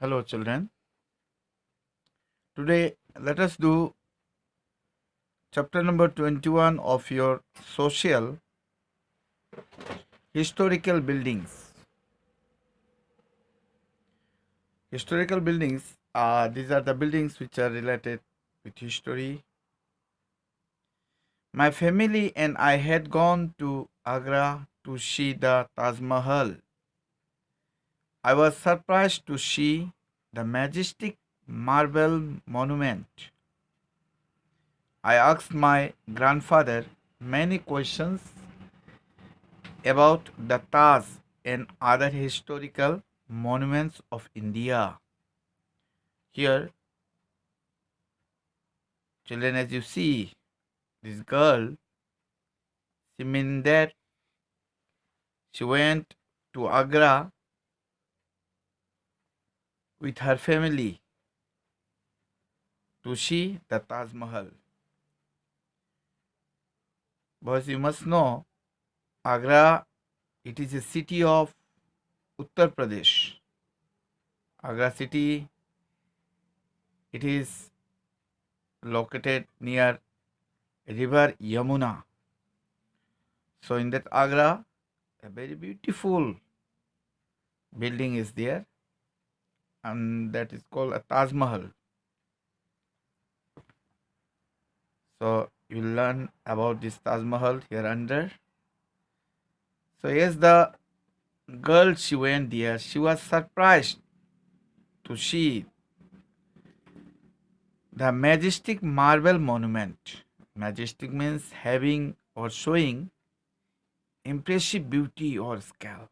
Hello, children. Today, let us do chapter number 21 of your social historical buildings. Historical buildings, these are the buildings which are related with history. My family and I had gone to Agra to see the Taj Mahal. I was surprised to see the majestic marble monument. I asked my grandfather many questions about the Taj and other historical monuments of India. Here, children, as you see, this girl, Siminder, she went to Agra with her family to see the Taj Mahal. Because you must know, Agra, it is a city of Uttar Pradesh. Agra city, it is located near river Yamuna. So in that Agra, a very beautiful building is there, and that is called a Taj Mahal. So you learn about this Taj Mahal here under. So yes, the girl, she went there. She was surprised to see the majestic marble monument. Majestic means having or showing impressive beauty or scale.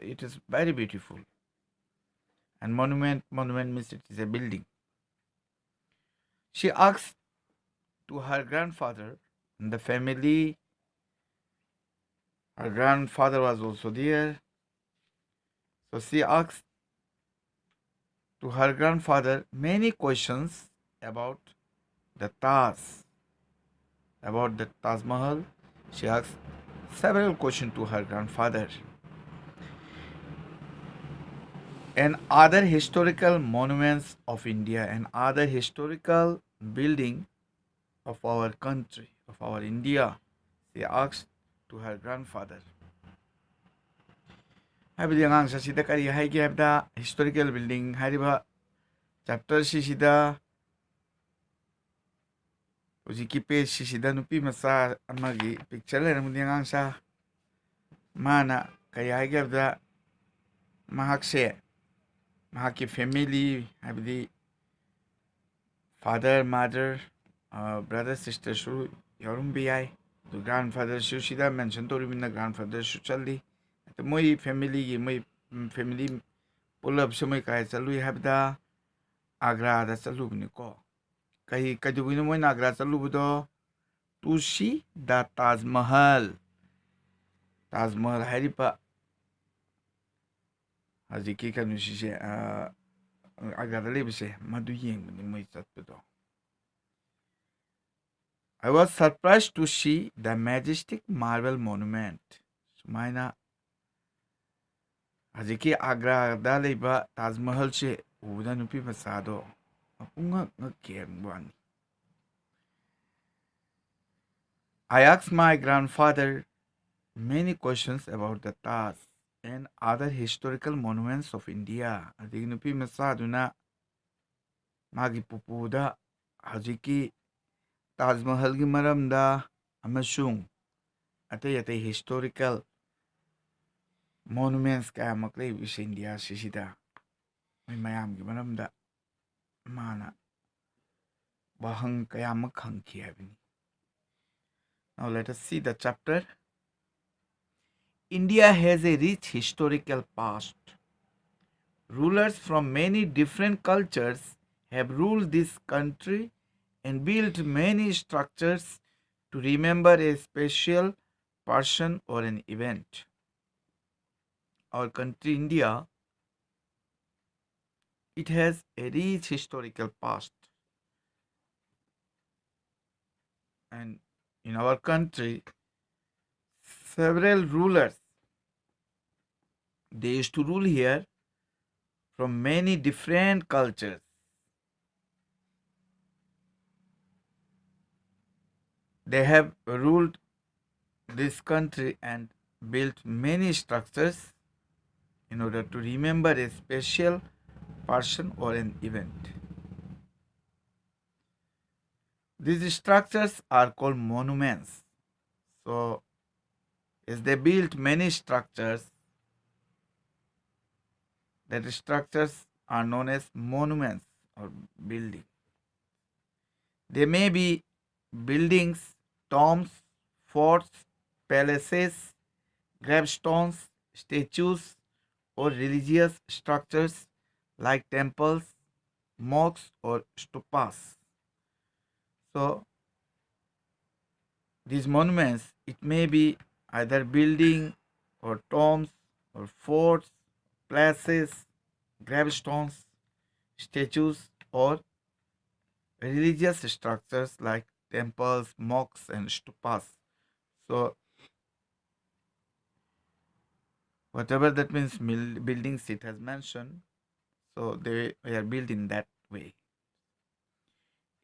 It is very beautiful. And monument means it is a building. She asked to her grandfather, and the family, her grandfather was also there. So she asked to her grandfather many questions about the Taj Mahal. She asked several questions to her grandfather and other historical monuments of India and other historical building of our country, of our India. She asked to her grandfather. ꯍꯥꯏꯕꯗꯤ ꯑꯉꯥꯡꯁꯤꯗ ꯀꯔꯤ ꯍꯥꯏꯒꯦ ꯍꯥꯏꯕꯗ historical building ꯍꯥꯏꯔꯤꯕ ꯆꯦꯞꯇꯔꯁꯤꯗ ꯍꯧꯖꯤꯛꯀꯤ ꯄꯦꯖꯁꯤꯗ ꯅꯨꯄꯤ ꯃꯆꯥ ꯑꯃꯒꯤ picture ꯂꯩꯔꯝꯒꯅꯤ ꯑꯉꯥꯡꯁꯥ ꯃꯥꯅ ꯀꯔꯤ ꯍꯥꯏꯒꯦ ꯍꯥꯏꯕꯗ ꯃꯍꯥꯛꯁꯦ ꯃꯍꯥꯛꯀꯤ ꯐꯦꯃꯤꯂꯤ ꯍꯥꯏꯕꯗꯤ ꯐꯥꯗꯔ ꯃꯥꯗꯔ ꯕ꯭ꯔꯗꯔ ꯁꯤꯁꯇꯔꯁꯨ ꯌꯥꯎꯔꯝꯕ ꯌꯥꯏ ꯑꯗꯨ ꯒ꯭ꯔꯥꯟꯐꯥꯗꯔꯁꯨ ꯁꯤꯗ ꯃꯦꯟꯁꯟ ꯇꯧꯔꯤꯕꯅꯤꯅ ꯒ꯭ꯔꯥꯟꯐꯥꯗꯔꯁꯨ ꯆꯠꯂꯤ ꯃꯣꯏ ꯐꯦꯃꯤꯂꯤꯒꯤ ꯃꯣꯏ ꯐꯦꯃꯤꯂꯤ ꯄꯨꯜꯂꯞꯁꯦ ꯃꯣꯏ ꯀꯥꯏ ꯆꯠꯂꯨꯏ ꯍꯥꯏꯕꯗ ꯑꯒ꯭ꯔꯥꯗ ꯆꯠꯂꯨꯕꯅꯤꯀꯣ ꯀꯩꯗꯧꯕꯩꯅꯣ ꯃꯣꯏꯅ ꯑꯒ꯭ꯔꯥ ꯆꯠꯂꯨꯕꯗꯣ ꯇꯨ ꯁꯤ ꯗ ꯇꯥꯖ ꯃꯍꯜ ꯍꯥꯏꯔꯤꯕ ꯍꯧꯖꯤꯛꯀꯤ ꯀꯩꯅꯣꯁꯤꯁꯦ ꯑꯒ꯭ꯔꯥꯗ ꯂꯩꯕꯁꯦ ꯃꯗꯨ ꯌꯦꯡꯕꯅꯤ ꯃꯣꯏ ꯆꯠꯄꯗꯣ. I was surprised to see the majestic marble monument. ꯁꯨꯃꯥꯏꯅ ꯍꯧꯖꯤꯛꯀꯤ ꯑꯒ꯭ꯔꯥꯗ ꯂꯩꯕ ꯇꯥꯖ ꯃꯍꯜꯁꯦ ꯎꯕꯗ ꯅꯨꯄꯤ ꯃꯆꯥꯗꯣ ꯃꯄꯨꯡꯉꯛ ꯉꯛꯈꯤ ꯍꯥꯏꯕ ꯋꯥꯅꯤ. I asked my grandfather many questions about the Taj and other historical monuments of India. ꯑꯗꯒꯤ ꯅꯨꯄꯤ ꯃꯆꯥꯗꯨꯅ ꯃꯥꯒꯤ ꯄꯨꯄꯨꯗ ꯍꯧꯖꯤꯛꯀꯤ ꯇꯥꯖ ꯃꯍꯜꯒꯤ ꯃꯔꯝꯗ ꯑꯃꯁꯨꯡ ꯑꯇꯩ ꯑꯇꯩ ꯍꯤꯁꯇꯣꯔꯤꯀꯦꯜ ꯃꯣꯅꯨꯃꯦꯟꯠꯁ ꯀꯌꯥꯃꯛ ꯂꯩꯕꯁꯦ ꯏꯟꯗꯤꯌꯥꯁꯤꯗ ꯃꯣꯏ ꯃꯌꯥꯝꯒꯤ ꯃꯔꯝꯗ ꯃꯥꯅ ꯋꯥꯍꯪ ꯀꯌꯥꯃꯛ ꯍꯪꯈꯤ ꯍꯥꯏꯕꯅꯤ. Now let us see the chapter. India has a rich historical past. Rulers from many different cultures have ruled this country and built many structures to remember a special person or an event. Our country, India, it has a rich historical past. And in our country, several rulers, they used to rule here from many different cultures. They have ruled this country and built many structures in order to remember a special person or an event. These structures are called monuments. So, as they built many structures, that structures are known as monuments or buildings. They may be buildings, tombs, forts, palaces, gravestones, statues, or religious structures like temples, mosques, or stupas. So, these monuments, it may be either building or tombs or forts, places, gravestones, statues, or religious structures like temples, mosques, and stupas. So, whatever that means, buildings it has mentioned, so they are built in that way.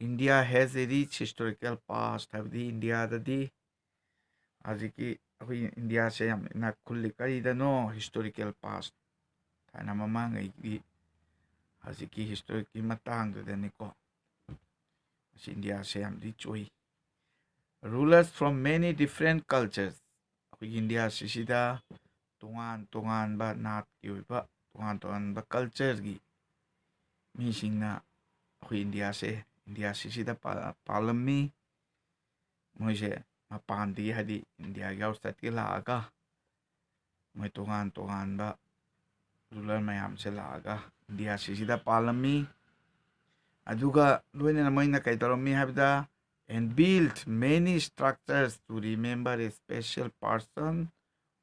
India has a rich historical past. Habdi India the Haziki India se yam na kulli kari da no historical past. Thana mamang ay haziki historical matang da niko. India se yam rich oi. Rulers from many different cultures. India sisida tungan ba nat ki ba tungan ba culture gi misingna India se sisida palami moise mapandi hadi India ga outside ki laaga moi tungan ba ruler mayam se laaga India sisida palami aduga loina moina kay toromi habda and built many structures to remember a special person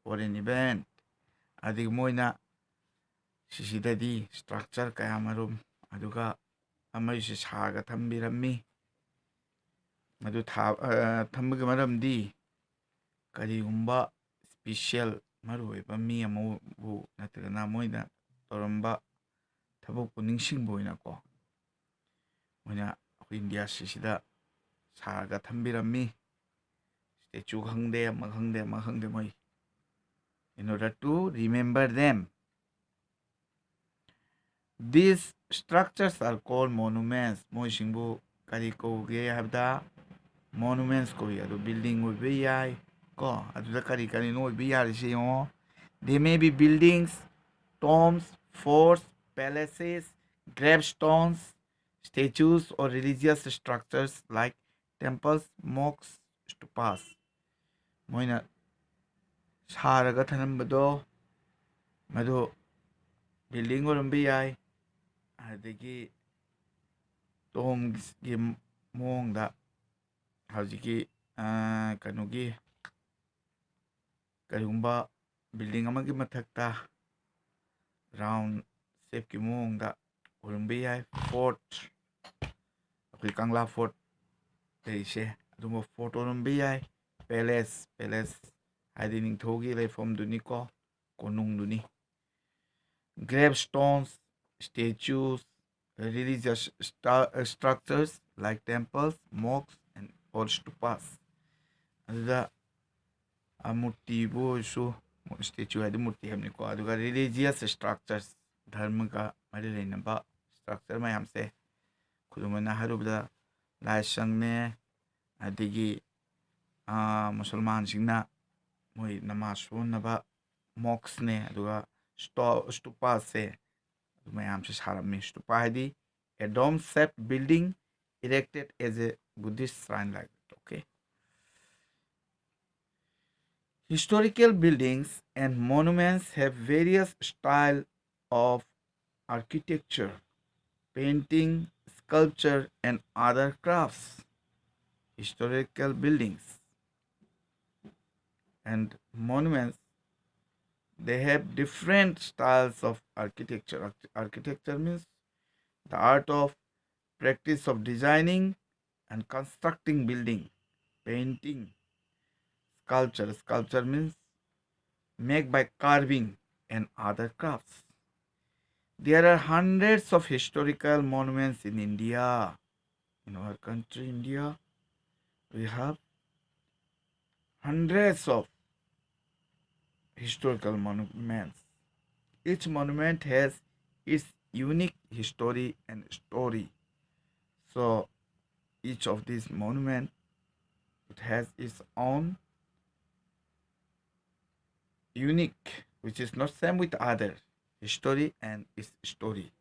or an event. Adig moina sisidadi structure kaya marum aduga amay si saga thambirami madu thambaga maramdi karigumba special maruoiba mi amu natrana moina toramba thabuk puningsing boina ko moina India sisida saga thambirami statue khangde moi in order to remember them. These structures are called monuments. Moi singbu kari ko ge habda monuments ko ya do building wo be yai ko adu da kari no be yai se yo. They may be buildings, tombs, forts, palaces, gravestones, statues, or religious structures like temples, mosques, stupas. Moina saraga thanambado madu building orambe yai adagi tomgi mongda haziki kanogi karigumba building amagi mathakta round shape ki mongda orambe yai fort akoi kangla fort leise aduma fort orambe yai palace hadi ningthogi leifom duni ko konung duni gravestones, statues, religious structures like temples, mosques, and or stupas. Aduda amurti bo su statue adu murti hamni ko aduga religious structures dharma ka mari leinaba structure mayam se khudumana harubda lai sangne adigi musulman singna moi namaz sunaba mosques ne aduga stupa se mayam se sarami stupa hadi a dome shaped building erected as a Buddhist shrine like that. Okay. Historical buildings and monuments have various style of architecture, painting, sculpture, and other crafts. Historical buildings and monuments, they have different styles of architecture. Architecture means the art of practice of designing and constructing building. Painting, sculpture means make by carving and other crafts. There are hundreds of historical monuments in India. In our country, India, we have hundreds of historical monuments. Each monument has its unique history and story. So each of these monuments it has its own unique, which is not same with other history and its story.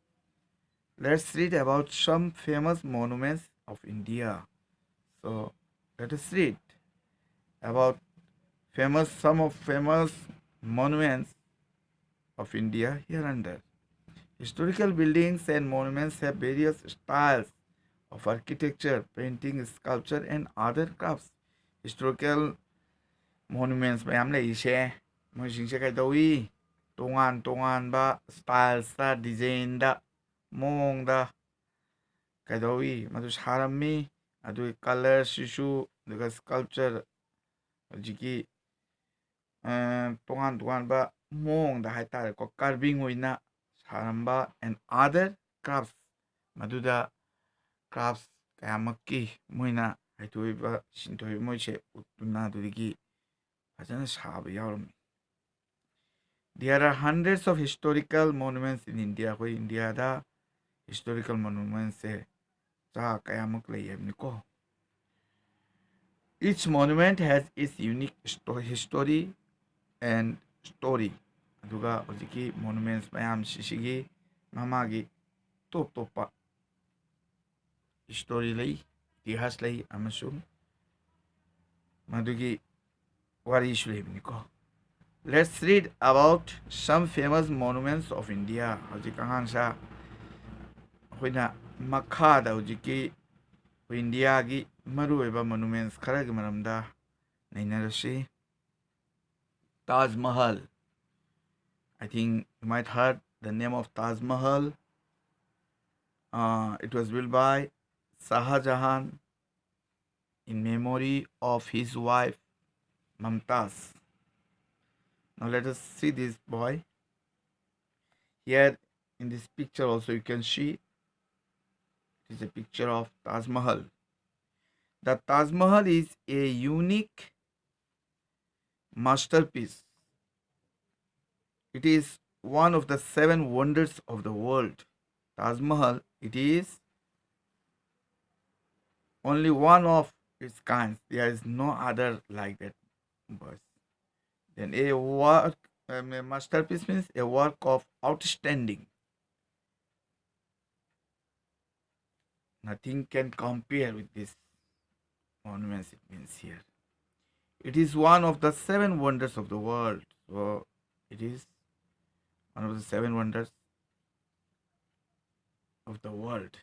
Let's read about some famous monuments of India. So let us read about some of famous monuments of India here and there. Historical buildings and monuments have various styles of architecture, painting, sculpture, and other crafts. Historical monuments mayam leise moisingse kaidawi tongan tonganba styles design mongda kaidawi madu sarami adu color sisu daga sculpture hojiki tongan tonganba mongda haitare ko carving oina saramba and other crafts maduda crafts kayamaki moina haitoiba sintoi moise utuna dudigi fazana saba yaurami. There are hundreds of historical monuments in India. Koi India da historical monuments se cha kayamuk layemniko. Each monument has its unique history and story. Aduga ojiki monuments mayam sisigi mamagi top topa story lay itihas lay amasung madugi wari issue layemniko. Let's read about some famous monuments of India. Hojik angangsa hoina makhada hojiki India gi maruoiba monuments kharagi maramda nainarashi. Taj Mahal. I think you might heard the name of Taj Mahal. It was built by Shah Jahan in memory of his wife Mumtaz. Now let us see this boy. Here in this picture also you can see it is a picture of Taj Mahal. The Taj Mahal is a unique masterpiece. It is one of the 7 wonders of the world. Taj Mahal, it is only one of its kind. There is no other like that. Then a masterpiece means a work of outstanding. Nothing can compare with this monuments, it means here. It is one of the 7 wonders of the world. So it is one of the 7 wonders of the world.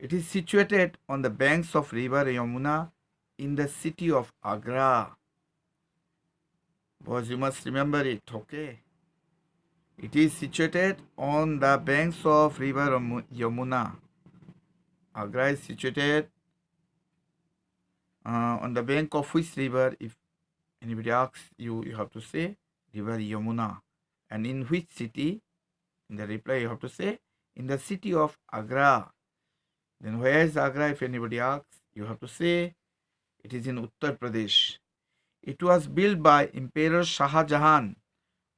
It is situated on the banks of river Yamuna in the city of Agra. Boys, you must remember it, okay? It is situated on the banks of river Yamuna. Agra is situated on the bank of which river? If anybody asks you, you have to say river Yamuna. And in which city? In the reply, you have to say in the city of Agra. Then where is Agra? If anybody asks, you have to say it is in Uttar Pradesh. It was built by Emperor Shah Jahan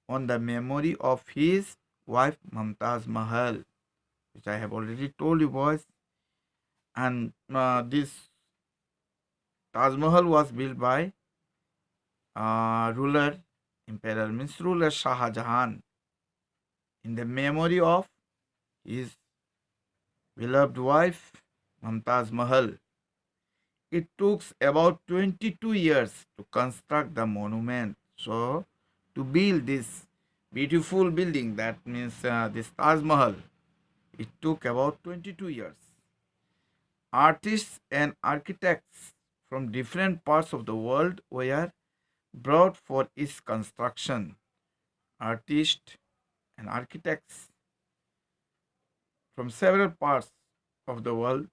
on the memory of his wife Mumtaz Mahal, which I have already told you boys. And this Taj Mahal was built by ruler, emperor means ruler Shah Jahan in the memory of his beloved wife Mumtaz Mahal. It took about 22 years to construct the monument. So, to build this beautiful building, that means this Taj Mahal, it took about 22 years. Artists and architects from different parts of the world were brought for its construction. Artists and architects from several parts of the world,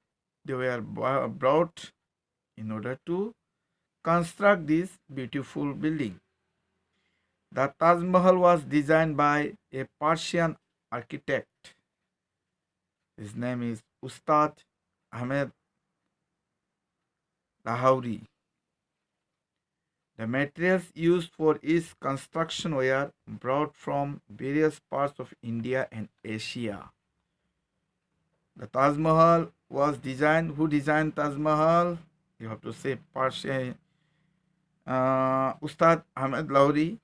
they were brought in order to construct this beautiful building. The Taj Mahal was designed by a Persian architect. His name is Ustad Ahmed Lahori. The materials used for its construction were brought from various parts of India and Asia. The Taj Mahal was designed. Who designed Taj Mahal? You have to say Persian. Ustad Ahmed Lahori.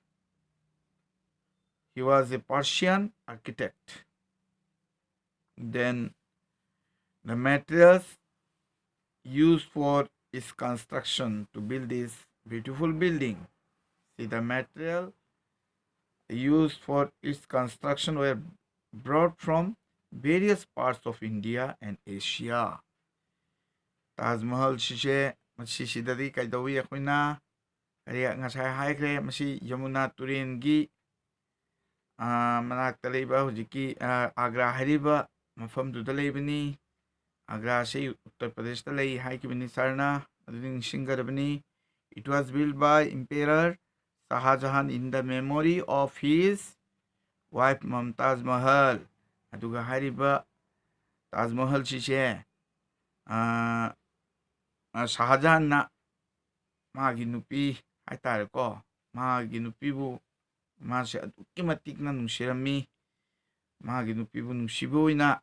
He was a Persian architect. Then the materials used for its construction to build this beautiful building. See, the material used for its construction were brought from various parts of India and Asia. Taj Mahal sise masisida kaidawi akoina kari ngasai haikre masi Yamuna Turengi manakta leiba hujiki Agra hariba mafamduda leibani. Agra se Uttar Pradesh ta lei haikibani sarna aduding singarabani. It was built by Emperor Shah Jahan in the memory of his wife Mumtaz Mahal. Aduga hariba Taj Mahal sise Shah Jahan na magi nupi haitare magi nupibu mase adukki matik na nungsirami magi nupibu nungsibu oina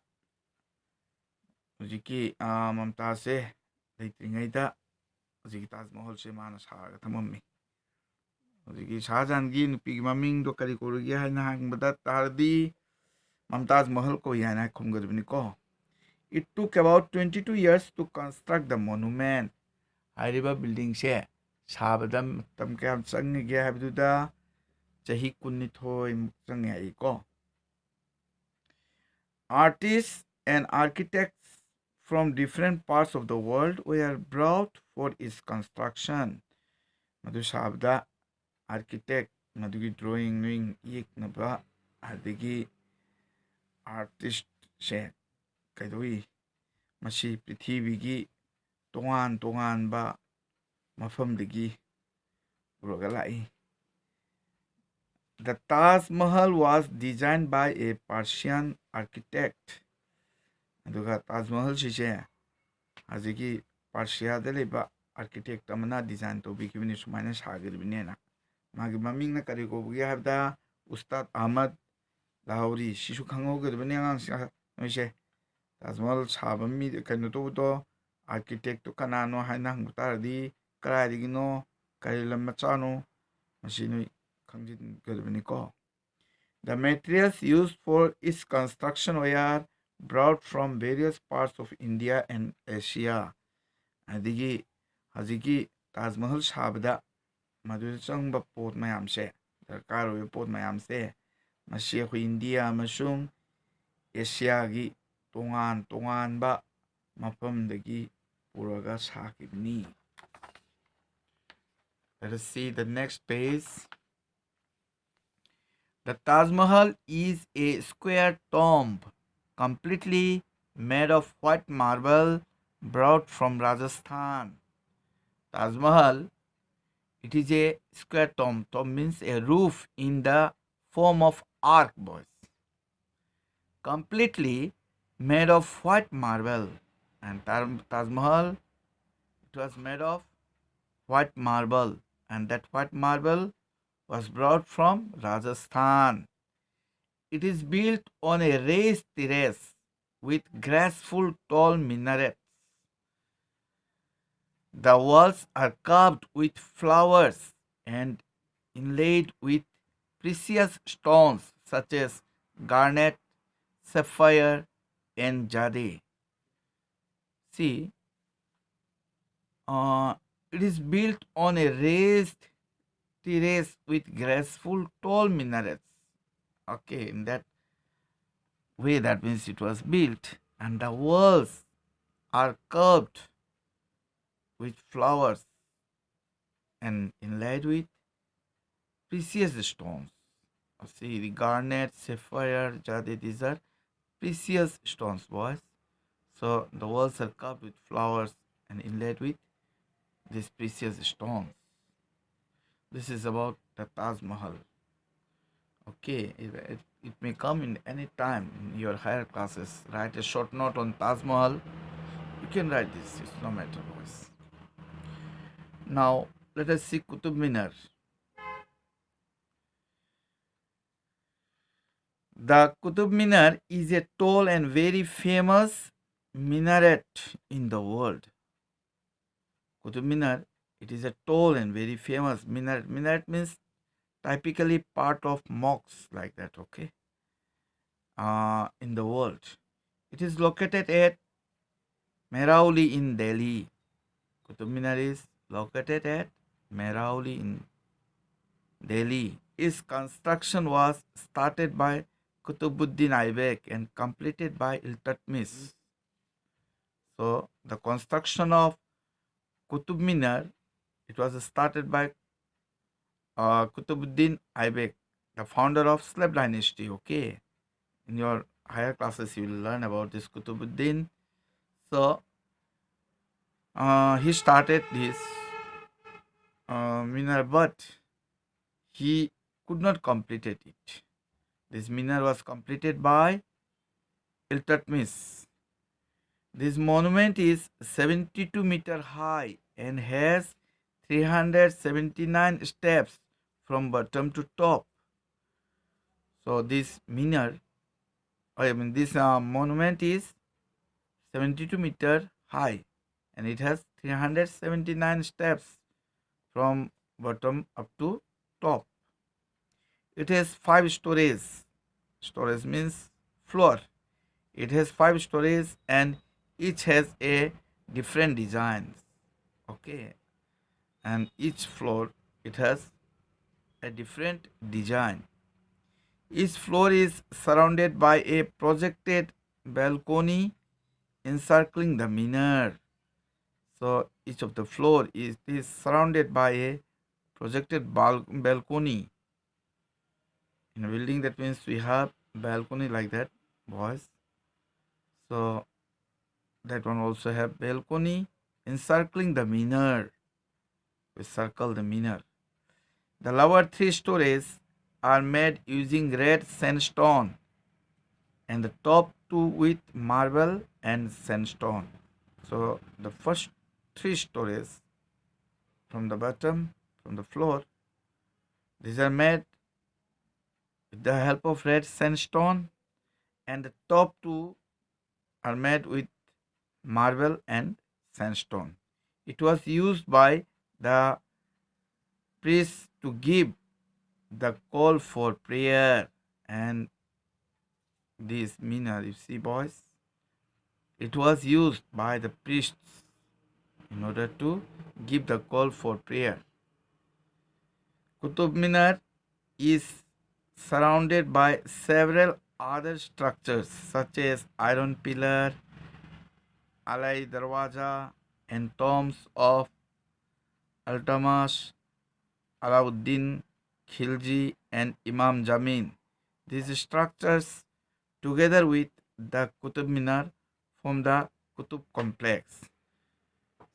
hujiki Mumtaz se leitringaida hujiki Taj Mahal se mana saraga thamammi. Hujiki Shah Jahan gi nupi gi maming do kari korugi haina hangbada tardi Mumtaz Mahal ko yana khumgadbani ko. It took about 22 years to construct the monument. Hariba building se sabada matam kayam change habiduda chahi 19 change ai ko. Artists and architects from different parts of the world were brought for its construction. Madu sabda architect madugi drawing nuing yeknaba adigi artist se kaidoi masi prithibigi tongan tongan ba mafamdagi puraga lai. The Taj Mahal was designed by a Persian architect. Aduga Taj Mahal sise haziki Persia da leba architect amana design to bikibini sumaina sagiribini na. Magi maming na kari ko bugi habda Ustad Ahmad Lahori sisu khangogiribini ang noise. Taj Mahal sabami kaino to architect to kanano haina hangtaradi karadigino karilam machano masino kangjin gadbani ko. The materials used for its construction were brought from various parts of India and Asia. Adigi haziki Taj Mahal sabda madu changba pot mayam se darkar oy pot mayam se masi ko India amasung Asia gi tongan tongan ba mafamdagi puraga sakibni. Let us see the next page. The Taj Mahal is a square tomb completely made of white marble brought from Rajasthan. Taj Mahal, it is a square tomb. Tomb means a roof in the form of arc, boys. Completely made of white marble. And Taj Mahal, it was made of white marble. And that white marble was brought from Rajasthan. It is built on a raised terrace with graceful tall minarets. The walls are carved with flowers and inlaid with precious stones such as garnet, sapphire, and jade. See, it is built on a raised terrace with graceful tall minarets. Okay, in that way, that means it was built, and the walls are curved with flowers and inlaid with precious stones. See, the garnet, sapphire, jade, these are precious stones, boys. So the walls are carved with flowers and inlaid with these precious stones. This is about the Taj Mahal. Okay, it may come in any time in your higher classes. Write a short note on Taj Mahal. You can write this, it's no matter, boys. Now, let us see Kutub Minar. The Kutub Minar is a tall and very famous minaret in the world. Kutub Minar, it is a tall and very famous minaret. Minaret means typically part of mosques like that, okay? In the world. It is located at Mehrauli in Delhi. Kutub Minar is located at Mehrauli in Delhi. Its construction was started by Kutubuddin Aibak and completed by Iltutmish. So the construction of Kutub Minar, it was started by Kutubuddin Aibak, the founder of Slave dynasty. Okay, in your higher classes you will learn about this Kutubuddin. So he started this minar, but he could not complete it. This minar was completed by Iltutmish. This monument is 72-meter high and has 379 steps from bottom to top. So this minar, this monument is 72-meter high and it has 379 steps from bottom up to top. It has 5 stories. Stories means floor. It has 5 stories and each has a different designs. Okay, and each floor it has a different design. Each floor is surrounded by a projected balcony encircling the minar. So each of the floor is surrounded by a projected balcony. In a building, that means we have balcony like that, boys. So that one also have balcony encircling the minar. We circle the minar. The lower 3 stories are made using red sandstone and the top 2 with marble and sandstone. So the first 3 stories from the bottom, from the floor, these are made with the help of red sandstone, and the top 2 are made with marble and sandstone. It was used by the priests to give the call for prayer. And this minar, you see, boys, it was used by the priests in order to give the call for prayer. Kutub Minar is surrounded by several other structures such as iron pillar, alai darwaja, and tombs of Altamash, Alauddin Khilji, and Imam Jamin. These structures, together with the Kutub Minar, form the Kutub complex.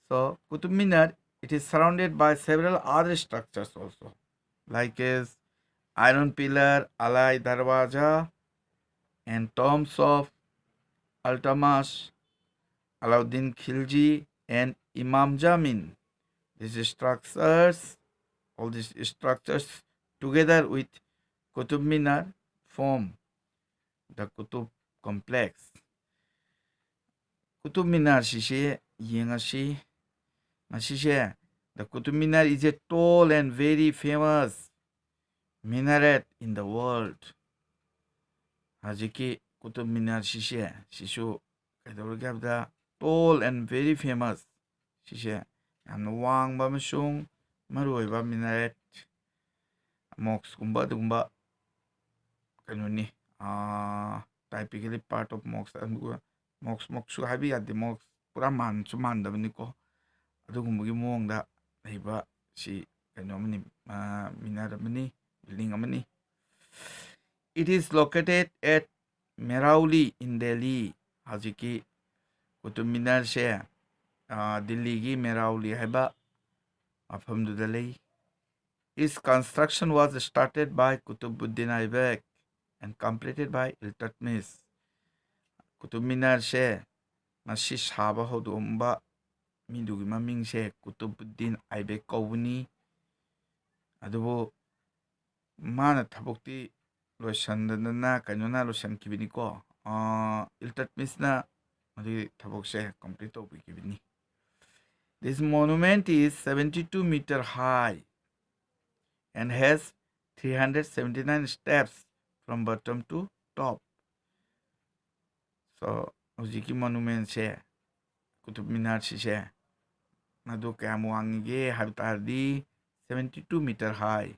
So, Kutub Minar, it is surrounded by several other structures also, like is iron pillar, alai darwaja, and tombs of Altamash, Alauddin Khilji, and Imam Jamin. These structures, all these structures together with Kutub Minar form the Kutub complex. Kutub Minar sise yengasi masise. The Kutub Minar is a tall and very famous minaret in the world. Hajiki Kutub Minar sise sisu kaidawrage habda tall and very famous sise yamna wangba amasung maruoiba minaret mosque gumba adugumba kanoni typically part of mosque mosque habi yade mosque pura manchu mandabniko adugumbugi mongda leiba si kanomani minar amani building amani. It is located at Mehrauli in Delhi. Hajiki Kutub Minar se Delhi gi Mehrauli haiba mafamduda lei. Its construction was started by Kutubuddin Aibak and completed by Iltutmish. Kutub Minar she masi saba haudomba midugi maming she Kutubuddin Aibek kaubuni. Adubo mana thabukti loisandana kanona loisankibini ko. Iltutmish na madi thabuk she complete obikibini. This monument is 72-meter high and has 379 steps from bottom to top. So, hujiki monument se Kutub Minar se madu kayam wangige habitardi 72-meter high.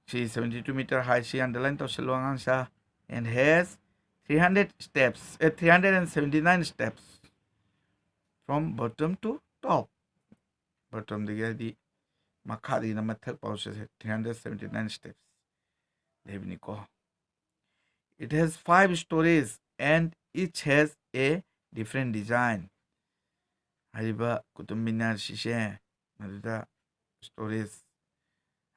She is 72-meter high. She underlined to Silwangan sa and has 379 steps from bottom to top. Bottom di makadi na mathak pausas 379 steps. Devni ko. It has 5 stories and each has a different design. Hariba Kutub Minar sise maduda stories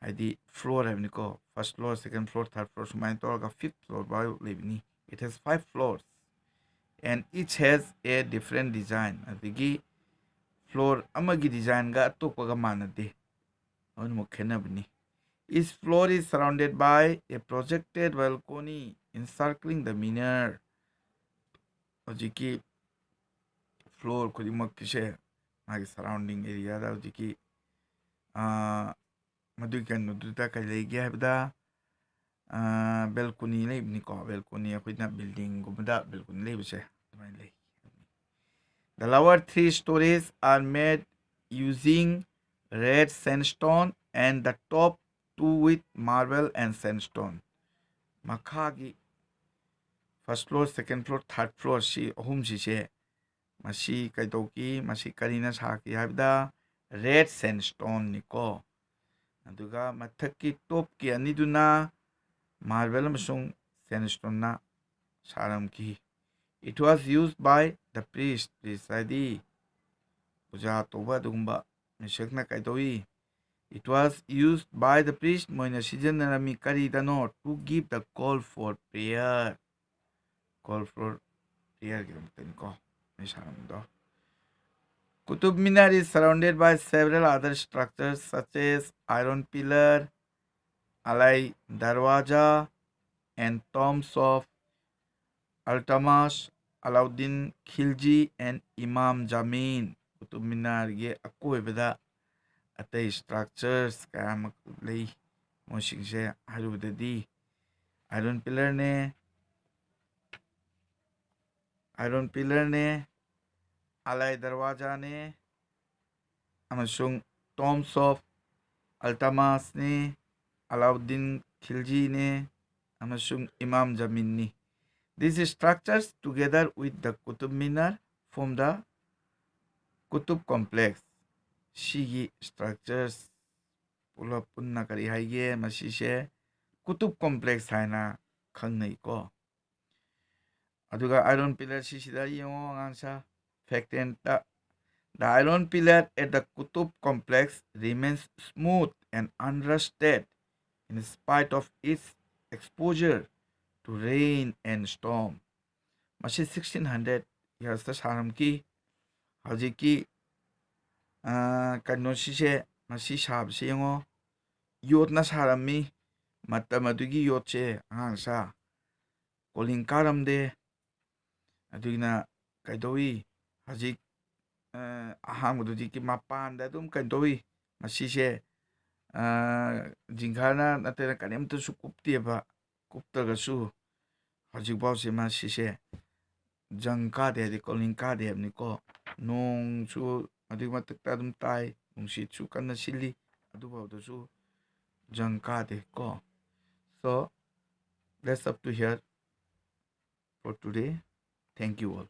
hadi floor havni ko. First floor, second floor, third floor, sumain torga fifth floor ba lebni. It has 5 floors and each has a different design. Adigi floor amagi design ga topaga manade. Aun mukhenabni. Each floor is surrounded by a projected balcony encircling the minar. Hojiki floor kudimak kise magi surrounding area da hojiki madu kan nuduta kai legi habda balcony lebni ko balcony akoina building gumda balcony lebse tumai lei. The lower 3 stories are made using red sandstone and the top 2 with marble and sandstone. Makhagi first floor, second floor, third floor si ahum si se masi kaidoki masi karina saki habda red sandstone niko. Aduga mathaki top ki aniduna marble amasung sandstone na saram ki. It was used by the priest adi puja toba dugumba mishakna kaidoi. It was used by the priest moina sijanarami karidano to give the call for prayer. Call for prayer ko misaramdo. Kutub Minar is surrounded by several other structures such as iron pillar, alai darwaja, and tombs of Altamas, Alauddin Khilji, and Imam Jamin. Kutub Minar ge akoibada atay structures kaya lay mosingse harubadadi iron pillar ne alai darwaja ne amasung tombs of Altamas ne Alauddin Khilji ne amasung Imam Jamin ni. These structures together with the Kutub Minar form the Kutub complex. Shigi structures pula punna kari haige masise Kutub complex haina khangnai ko. Aduga iron pillar sisida yongo angsa fact and the iron pillar at the Kutub complex remains smooth and unrusted in spite of its exposure to rain and storm. Masi 1600 years ta saram ki hajiki kano sise masi sab se yongo yot na sarami matam adugi yot se angsa koling karam de adugina kaidoi hajik ahang dujiki mapan da dum kaidoi masise jingkhana natena kanem tu su kupti ba kupta ga su hajik baw se masise jangka de koling ka de ni ko nong su adig matakta dum tai nungsit su kanna silli adu baw da su jangka de ko. So that's up to here for today. Thank you all.